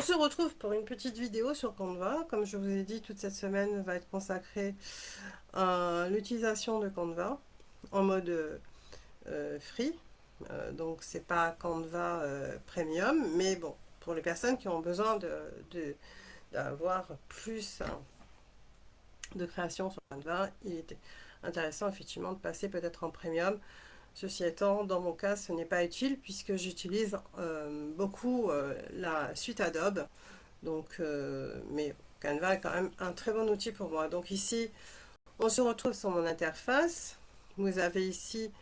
se retrouve pour une petite vidéo sur Canva. Comme je vous ai dit, toute cette semaine va être consacrée à l'utilisation de Canva en mode free. Donc c'est pas Canva Premium, mais bon, pour les personnes qui ont besoin d'avoir plus de création sur Canva, il était intéressant effectivement de passer peut-être en Premium. Ceci étant, dans mon cas, ce n'est pas utile puisque j'utilise beaucoup la suite Adobe. Donc, mais Canva est quand même un très bon outil pour moi. Donc ici, on se retrouve sur mon interface. Vous avez ici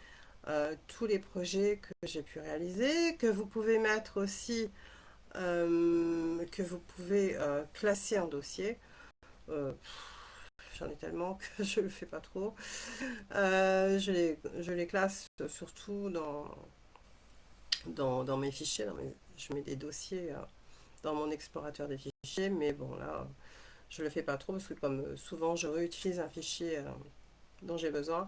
tous les projets que j'ai pu réaliser, que vous pouvez mettre aussi, que vous pouvez classer en dossier. Euh, J'en ai tellement que je ne le fais pas trop. Je les classe surtout dans mes fichiers. Je mets des dossiers dans mon explorateur des fichiers, mais bon là, je ne le fais pas trop parce que comme souvent, je réutilise un fichier dont j'ai besoin.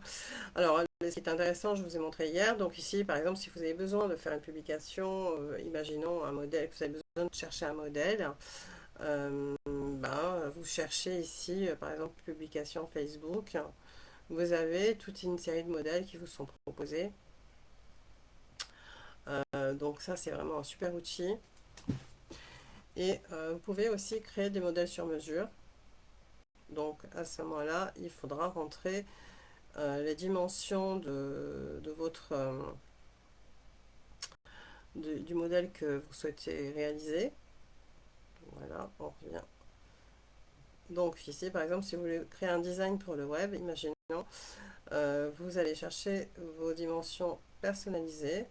Alors, ce qui est intéressant, je vous ai montré hier. Donc ici, par exemple, si vous avez besoin de faire une publication, imaginons un modèle, que vous avez besoin de chercher un modèle, vous cherchez ici, par exemple, publication Facebook. Vous avez toute une série de modèles qui vous sont proposés. Donc ça, c'est vraiment un super outil. Et vous pouvez aussi créer des modèles sur mesure. Donc à ce moment-là, il faudra rentrer les dimensions de votre du modèle que vous souhaitez réaliser. Voilà, on revient. Donc ici, par exemple, si vous voulez créer un design pour le web, imaginons, vous allez chercher vos dimensions personnalisées.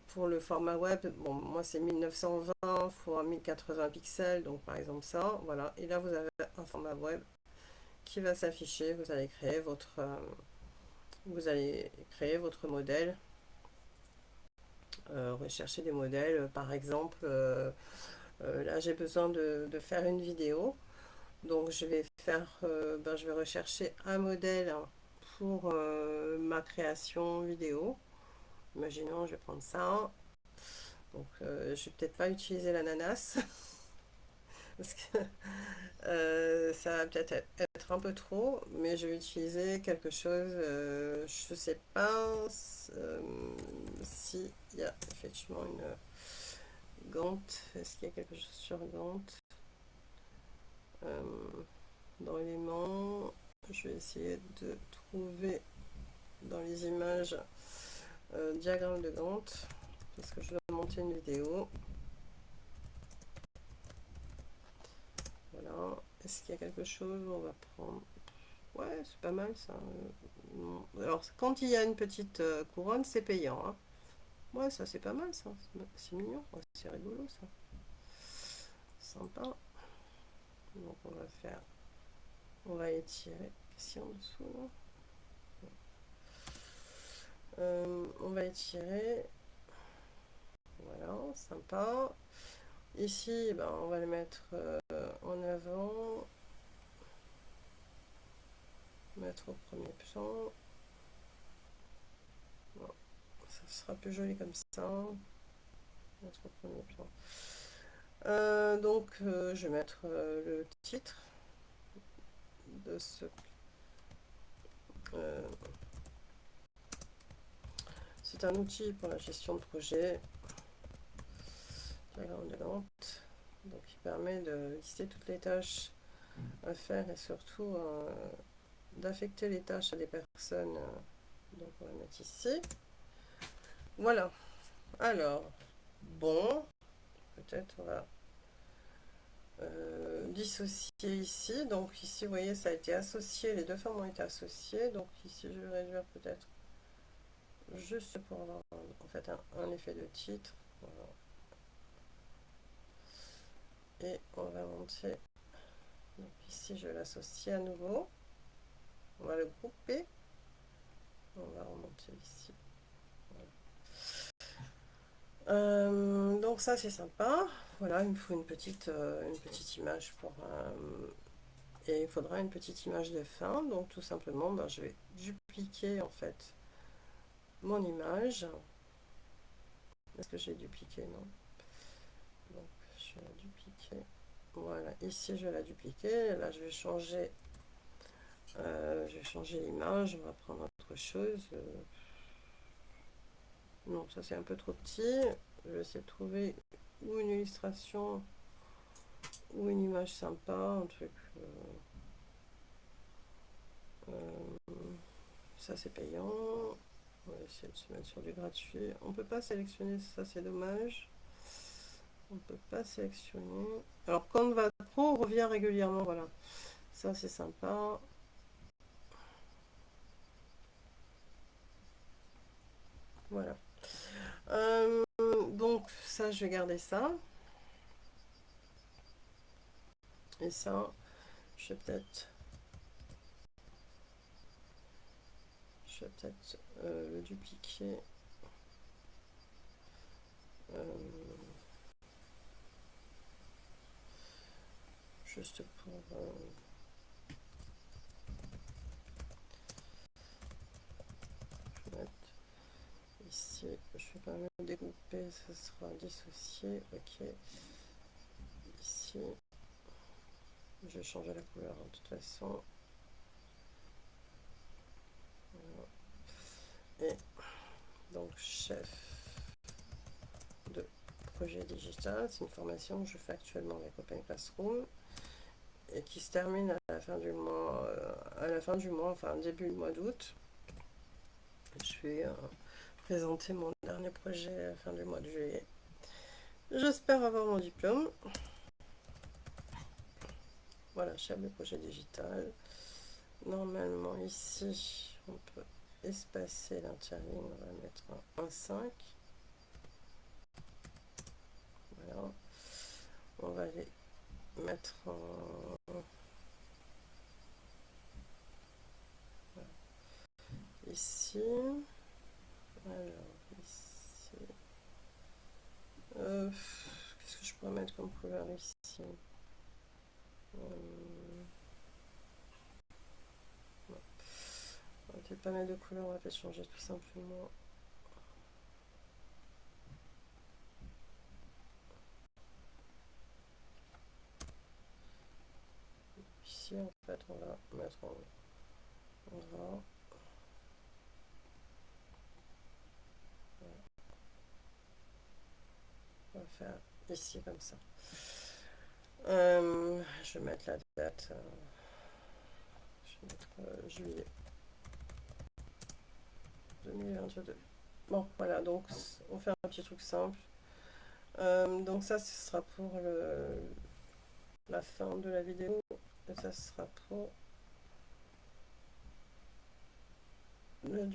Pour le format web, bon, moi c'est 1920 x 1080 pixels, donc par exemple ça, voilà. Et là, vous avez un format web qui va s'afficher. Vous allez créer votre modèle. Rechercher des modèles, par exemple, là j'ai besoin de faire une vidéo, donc je vais rechercher un modèle pour ma création vidéo. Imaginons, je vais prendre ça. Donc, je vais peut-être pas utiliser l'ananas parce que ça va peut-être être un peu trop, mais je vais utiliser quelque chose. Je sais pas si il y a effectivement une Gantt. Est-ce qu'il y a quelque chose sur Gantt euh, dans l'élément? Je vais essayer de trouver dans les images diagramme de Gantt parce que je dois monter une vidéo. Voilà. Est-ce qu'il y a quelque chose? On va prendre. Ouais, c'est pas mal ça. Alors, quand il y a une petite couronne, c'est payant. Hein. Ouais, ça c'est pas mal ça. C'est mignon. Ouais, c'est rigolo ça. Sympa. Donc, on va faire. On va étirer. Ici en dessous, là. On va étirer. Voilà, sympa. Ici, ben, on va le mettre en avant. Mettre au premier plan. Bon, ça sera plus joli comme ça. Mettre au premier plan. Je vais mettre le titre de ce. Euh, c'est un outil pour la gestion de projet. Diagramme de Gantt. Donc, il permet de lister toutes les tâches à faire et surtout d'affecter les tâches à des personnes. Donc, on va mettre ici. Voilà. Alors, bon, peut-être on va dissocier ici. Donc, ici, vous voyez, ça a été associé. Les deux formes ont été associées. Donc, ici, je vais réduire peut-être juste pour avoir en fait un effet de titre. Voilà. Et on va monter. Donc, ici, je l'associe à nouveau. On va le grouper. On va remonter ici. Donc ça c'est sympa. Voilà, il me faut une petite image pour et il faudra une petite image de fin. Donc tout simplement, ben, je vais dupliquer en fait mon image. Est-ce que j'ai dupliqué? Non. Donc je vais la dupliquer. Voilà, ici je vais la dupliquer. Là, je vais changer l'image. On va prendre autre chose. Non, ça c'est un peu trop petit. Je vais essayer de trouver ou une illustration ou une image sympa, un truc. Euh, ça c'est payant. On va essayer de se mettre sur du gratuit. On peut pas sélectionner ça, c'est dommage. On peut pas sélectionner. Alors Canva Pro revient régulièrement, voilà. Ça c'est sympa. Voilà. Donc ça, je vais garder ça. Et ça, je vais peut-être le dupliquer. euh, Juste pour mettre ici. Je vais quand même découper, ça sera dissocié. Ok. Ici, je vais changer la couleur de toute façon. Voilà. Et donc, chef de projet digital, c'est une formation que je fais actuellement avec Open Classroom et qui se termine à la fin du mois, enfin début du mois d'août. Je vais présenter mon dernier projet à la fin du mois de juillet. J'espère avoir mon diplôme. Voilà, chef de projet digital. Normalement, ici, on peut espacer l'interligne. On va mettre un 1,5. Voilà. On va les mettre en... Ici. Alors, ici. Qu'est-ce que je pourrais mettre comme couleur ici? On va peut-être pas mettre de couleur, on va peut-être changer tout simplement. Ici, en fait, on va mettre en gras. On va faire ici comme ça. Je vais mettre la date. Je vais mettre juillet 2022. Bon, voilà, donc on fait un petit truc simple. Donc ça, ce sera pour la fin de la vidéo. Et ça, ce sera pour le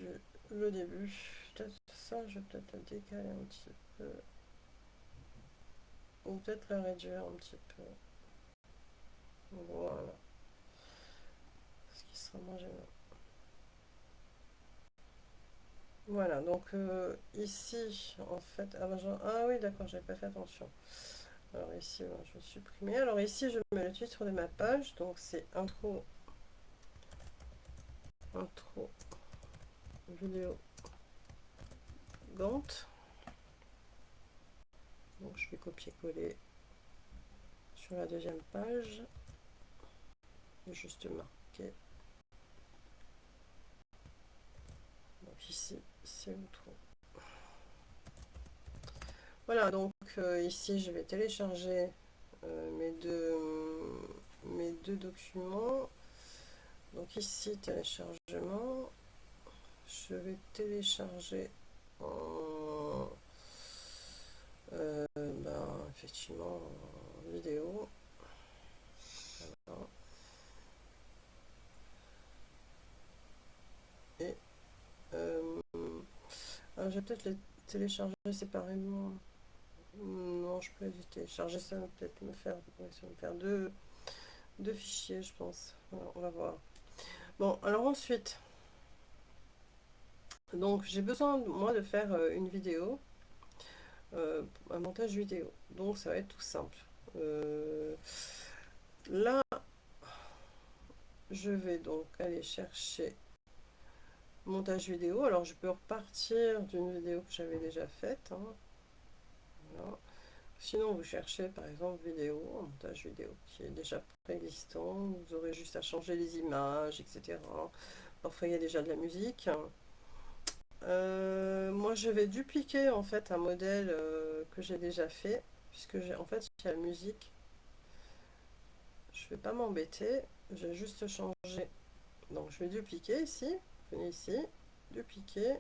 début. Peut-être ça, je vais peut-être le décaler un petit peu. Ou peut-être le réduire un petit peu. Voilà. Ce qui sera moins gênant. Voilà, donc ici, en fait, ah oui, d'accord, j'avais pas fait attention. Alors ici, je vais supprimer. Alors ici, je mets le titre de ma page, donc c'est intro vidéo Gantt. Donc je vais copier-coller sur la deuxième page. Et juste marquer. Donc ici, c'est l'intro. Voilà, donc ici, je vais télécharger mes deux documents. Donc ici, téléchargement. Je vais télécharger en effectivement en vidéo. Voilà. Et je vais peut-être les télécharger séparément. Non, je peux les télécharger, ça va peut-être me faire deux fichiers, je pense. Voilà, on va voir. Bon, alors ensuite, donc j'ai besoin moi de faire une vidéo, un montage vidéo. Donc ça va être tout simple. Là, je vais donc aller chercher montage vidéo. Alors je peux repartir d'une vidéo que j'avais déjà faite. Hein. Voilà. Sinon, vous cherchez par exemple vidéo, un montage vidéo qui est déjà préexistant, vous aurez juste à changer les images, etc. Parfois, il y a déjà de la musique. Moi, je vais dupliquer en fait un modèle que j'ai déjà fait, puisque j'ai en fait il y a la musique. Je vais pas m'embêter, je vais juste changer. Donc, je vais dupliquer ici. Venez ici, dupliquer.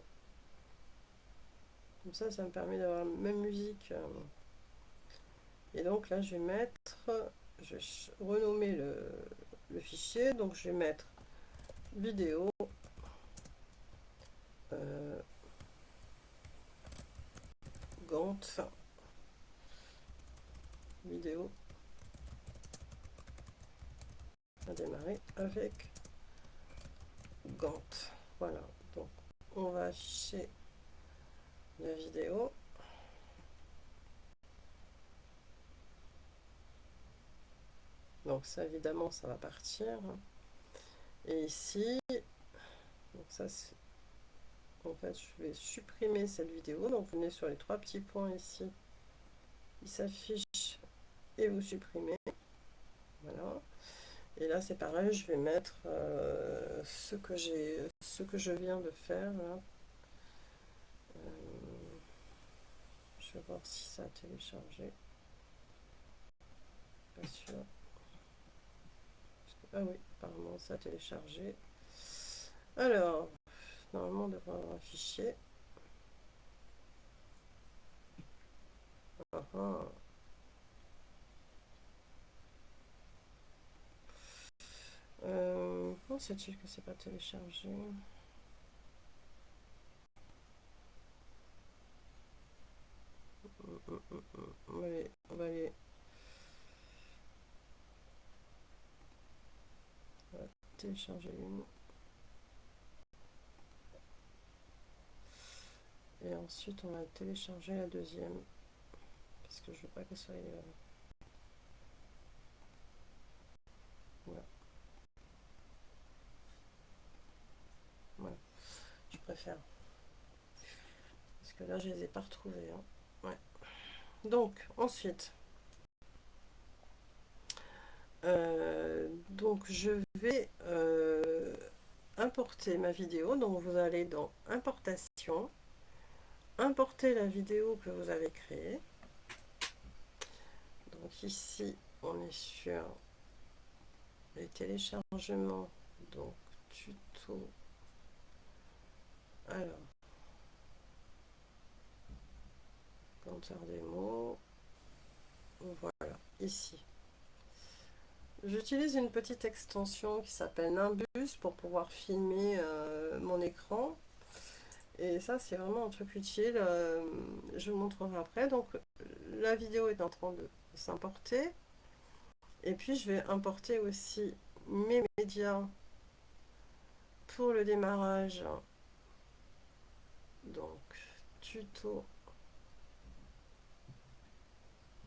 Comme ça me permet d'avoir la même musique. Et donc là, je vais mettre, je vais renommer le fichier. Donc, je vais mettre vidéo euh, Gantt, vidéo à démarrer avec Gantt. Voilà, donc on va afficher la vidéo. Donc ça, évidemment, ça va partir. Et ici, donc ça, en fait, je vais supprimer cette vidéo. Donc vous venez sur les trois petits points ici. Il s'affiche et vous supprimez. Voilà. Et là, c'est pareil, je vais mettre ce que je viens de faire. Là. Je vais voir si ça a téléchargé. Pas sûr. Ah oui, apparemment ça a téléchargé. Alors, normalement on devrait avoir un fichier. Ah, comment c'est-il que c'est pas téléchargé? On va télécharger une. Et ensuite on va télécharger la deuxième. Parce que je veux pas qu'elle soit... voilà. Voilà. Je préfère. Parce que là je les ai pas retrouvés. Hein. Ouais. Donc, ensuite... donc je vais importer ma vidéo. Donc vous allez dans importation, importer la vidéo que vous avez créée. Donc ici on est sur les téléchargements, donc tuto. Alors, compteur des mots, voilà, ici. J'utilise une petite extension qui s'appelle Nimbus pour pouvoir filmer mon écran. Et ça, c'est vraiment un truc utile. Je vous montrerai après. Donc, la vidéo est en train de s'importer. Et puis, je vais importer aussi mes médias pour le démarrage. Donc, tuto.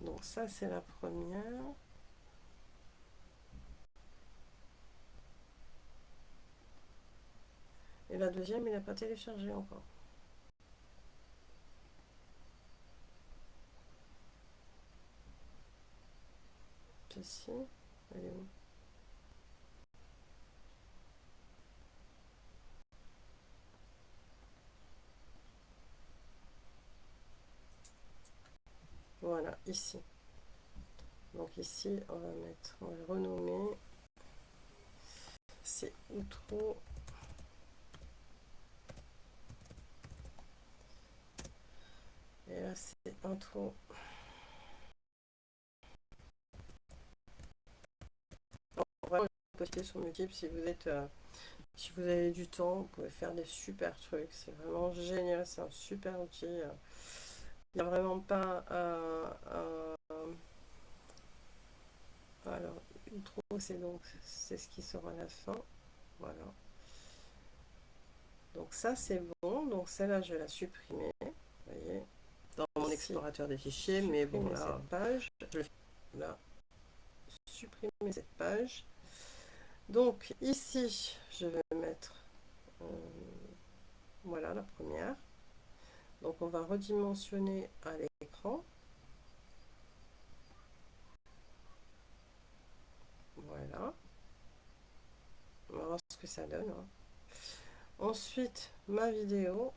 Donc, ça, c'est la première. Et la deuxième, il n'a pas téléchargé encore. Ceci, elle est où? Voilà, ici. Donc ici, on va mettre, on va le renommer. C'est outro. Et là, c'est intro. Vraiment, poster sur multiples si vous êtes, si vous avez du temps, vous pouvez faire des super trucs. C'est vraiment génial, c'est un super outil. Il n'y a vraiment pas alors, outro, c'est donc c'est ce qui sera à la fin. Voilà. Donc ça c'est bon. Donc celle-là je vais la supprimer. Vous voyez, dans mon explorateur des fichiers, mais bon là, cette page, je vais là supprimer cette page. Donc ici, je vais mettre voilà la première. Donc on va redimensionner à l'écran. voir ce que ça donne, hein. Ensuite, ma vidéo.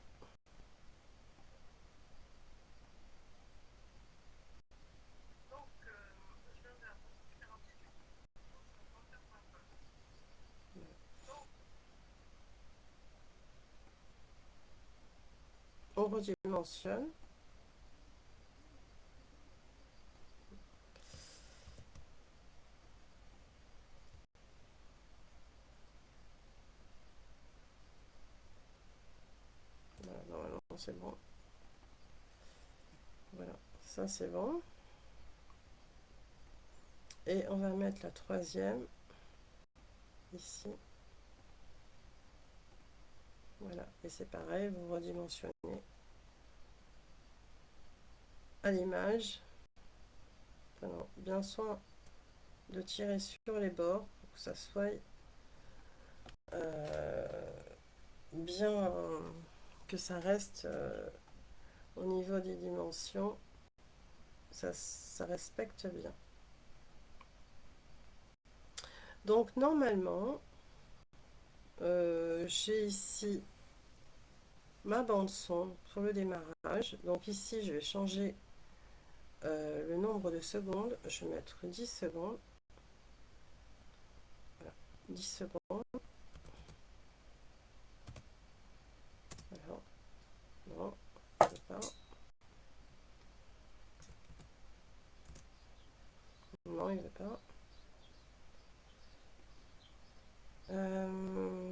On redimensionne. Voilà, normalement c'est bon. Voilà, ça c'est bon. Et on va mettre la troisième ici. Voilà, et c'est pareil, vous redimensionnez à l'image, prenant bien soin de tirer sur les bords pour que ça soit bien, que ça reste au niveau des dimensions, ça respecte bien. Donc normalement, j'ai ici ma bande son pour le démarrage. Donc ici, je vais changer le nombre de secondes. Je vais mettre 10 secondes. Voilà, 10 secondes. Voilà. Non, je ne veux pas. Non, il ne veut pas.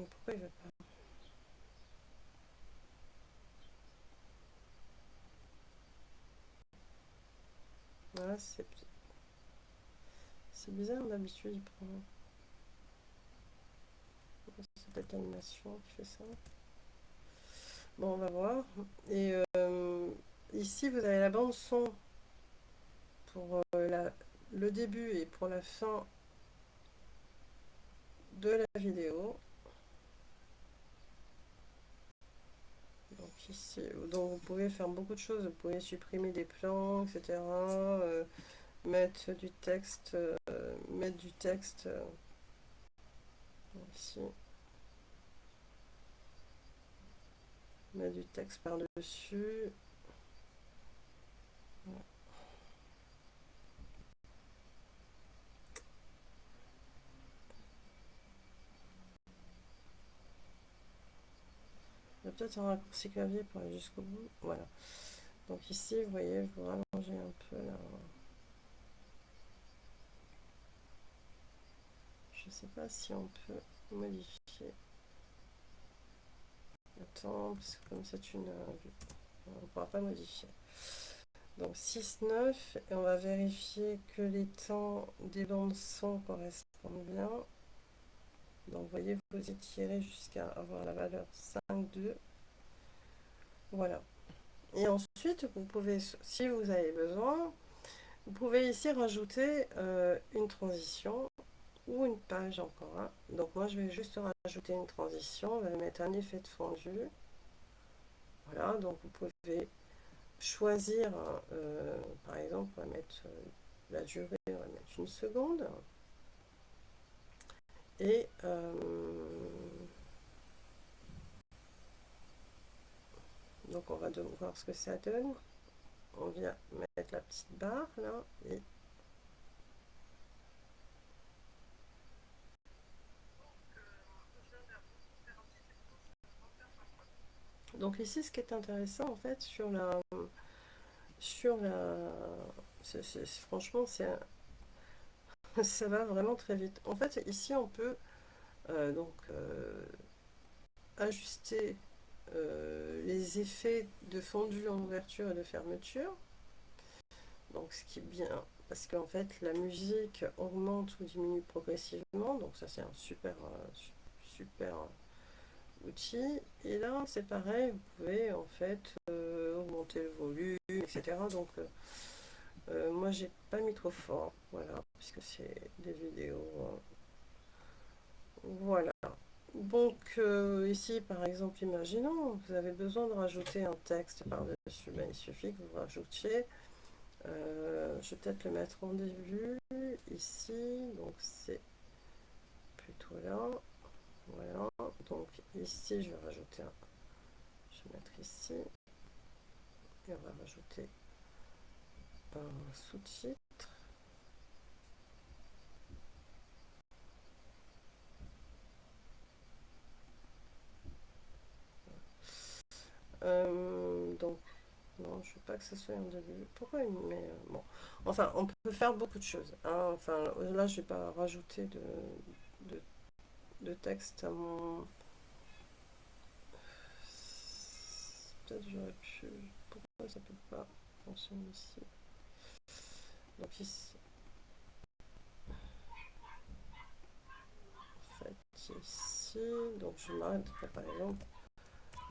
Pourquoi il ne veut pas? Voilà, c'est bizarre, d'habitude il prend. C'est peut-être l'animation qui fait ça. Bon, on va voir. Et ici, vous avez la bande son pour le début et pour la fin de la vidéo. Donc ici, donc vous pouvez faire beaucoup de choses. Vous pouvez supprimer des plans, etc. Mettre du texte, ici, mettre du texte par-dessus. Voilà. Il y a peut-être un raccourci clavier pour aller jusqu'au bout. Voilà. Donc ici, vous voyez, vous rallongez un peu là. Je ne sais pas si on peut modifier. Attends, parce que comme c'est une... on ne pourra pas modifier. Donc 6, 9, et on va vérifier que les temps des bandes son correspondent bien. Donc vous voyez, vous étirez jusqu'à avoir la valeur 5, 2. Voilà. Et ensuite, vous pouvez, si vous avez besoin, vous pouvez ici rajouter une transition ou une page encore. Hein. Donc moi, je vais juste rajouter une transition. On va mettre un effet de fondu. Voilà, donc vous pouvez choisir, par exemple, on va mettre la durée, on va mettre 1 seconde. Et donc on va voir ce que ça donne. On vient mettre la petite barre là et donc ici ce qui est intéressant en fait franchement ça va vraiment très vite. En fait ici on peut ajuster les effets de fondu en ouverture et de fermeture. Donc ce qui est bien, parce qu'en fait la musique augmente ou diminue progressivement, donc ça c'est un super outil. Et là c'est pareil, vous pouvez en fait augmenter le volume, etc. Donc moi j'ai pas mis trop fort, voilà, puisque c'est des vidéos. Voilà. Donc ici par exemple, imaginons, vous avez besoin de rajouter un texte par-dessus, ben, il suffit que vous rajoutiez. Je vais peut-être le mettre en début, ici, donc c'est plutôt là, Voilà, donc ici je vais rajouter un, je vais mettre ici, et on va rajouter un sous-titre. Donc, non, je veux pas que ce soit un début. Pourquoi une... Mais bon, enfin, on peut faire beaucoup de choses, hein. Enfin, là, je vais pas rajouter de, de texte à mon... Peut-être j'aurais pu... Pourquoi ça peut pas fonctionner ici? Donc ici, en fait, ici, donc je m'arrête par exemple,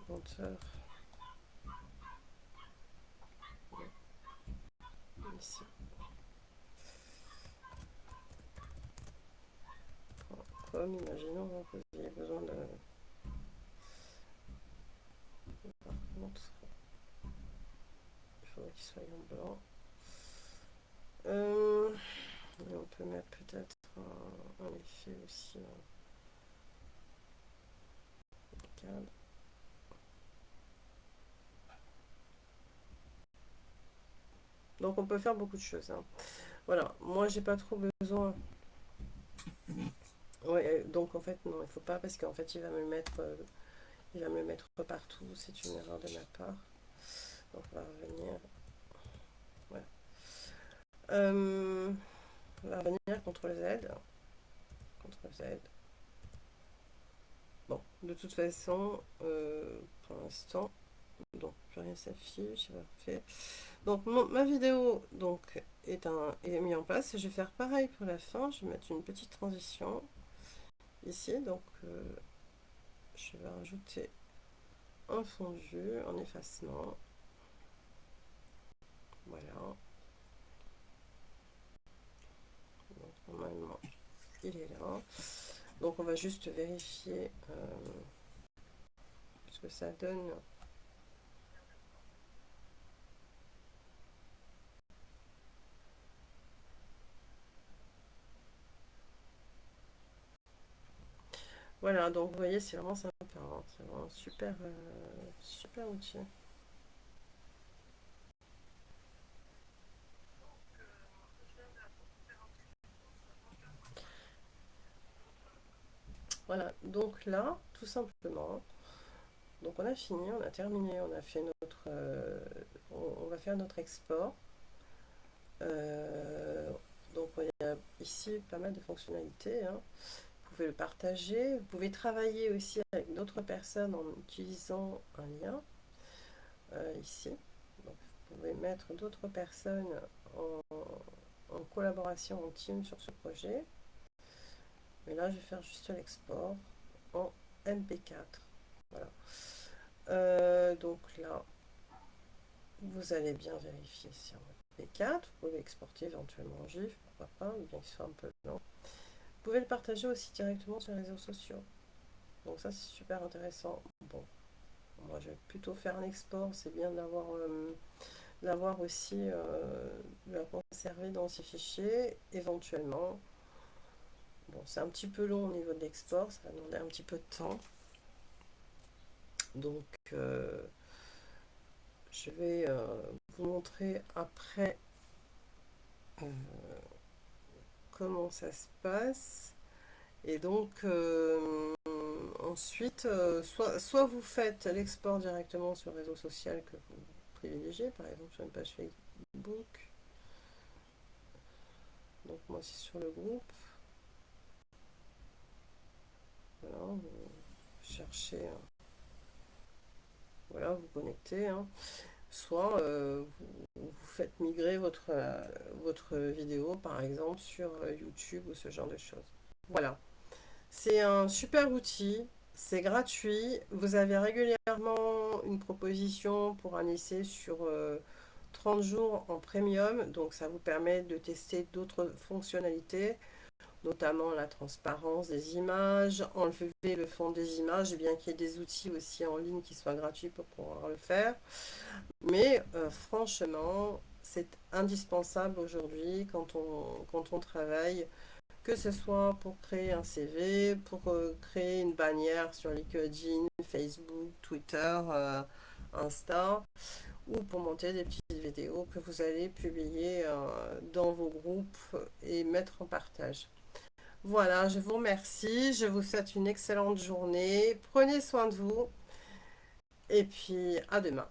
grandeur, ici. Comme, imaginons que vous ayez besoin de... Par contre, il faudrait qu'il soit en blanc. Et on peut mettre peut-être un effet aussi en cadre. Donc on peut faire beaucoup de choses, hein. Voilà, moi j'ai pas trop besoin. Ouais, donc en fait non, il faut pas parce qu'en fait il va me le mettre partout. C'est une erreur de ma part. Donc on va revenir. Voilà. On va revenir CTRL Z. CTRL Z. Bon, de toute façon, pour l'instant, donc plus rien s'affiche, c'est parfait. Donc ma vidéo donc est mise en place. Je vais faire pareil pour la fin. Je vais mettre une petite transition ici. Donc je vais rajouter un fondu en effacement. Voilà. Donc normalement il est là. Donc on va juste vérifier ce que ça donne. Voilà, donc vous voyez, c'est vraiment sympa, hein. C'est vraiment un super, super outil. Voilà, donc là, tout simplement, donc on a fini, on a terminé, on a fait notre, on va faire notre export. Euh, donc il y a ici pas mal de fonctionnalités, hein. Vous pouvez le partager, vous pouvez travailler aussi avec d'autres personnes en utilisant un lien ici. Donc, vous pouvez mettre d'autres personnes en, en collaboration en team sur ce projet. Mais là, je vais faire juste l'export en MP4. Voilà. Donc là, vous allez bien vérifier sur MP4. Vous pouvez exporter éventuellement en GIF, pourquoi pas, bien qu'il soit un peu lent. Vous pouvez le partager aussi directement sur les réseaux sociaux. Donc ça, c'est super intéressant. Bon, moi, je vais plutôt faire un export. C'est bien d'avoir aussi, de la conserver dans ces fichiers, éventuellement. Bon, c'est un petit peu long au niveau de l'export, ça va demander un petit peu de temps. Donc, je vais vous montrer après euh, comment ça se passe. Et donc, ensuite, soit vous faites l'export directement sur le réseau social que vous privilégiez, par exemple sur une page Facebook. Donc, moi, c'est sur le groupe. Voilà, vous cherchez, voilà, vous connectez, hein. Soit vous faites migrer votre vidéo, par exemple, sur YouTube ou ce genre de choses. Voilà. C'est un super outil, c'est gratuit. Vous avez régulièrement une proposition pour un essai sur 30 jours en premium. Donc ça vous permet de tester d'autres fonctionnalités, notamment la transparence des images, enlever le fond des images, bien qu'il y ait des outils aussi en ligne qui soient gratuits pour pouvoir le faire. Mais franchement, c'est indispensable aujourd'hui quand on travaille, que ce soit pour créer un CV, pour créer une bannière sur LinkedIn, Facebook, Twitter, Insta, ou pour monter des petites vidéos que vous allez publier dans vos groupes et mettre en partage. Voilà, je vous remercie, je vous souhaite une excellente journée, prenez soin de vous et puis à demain.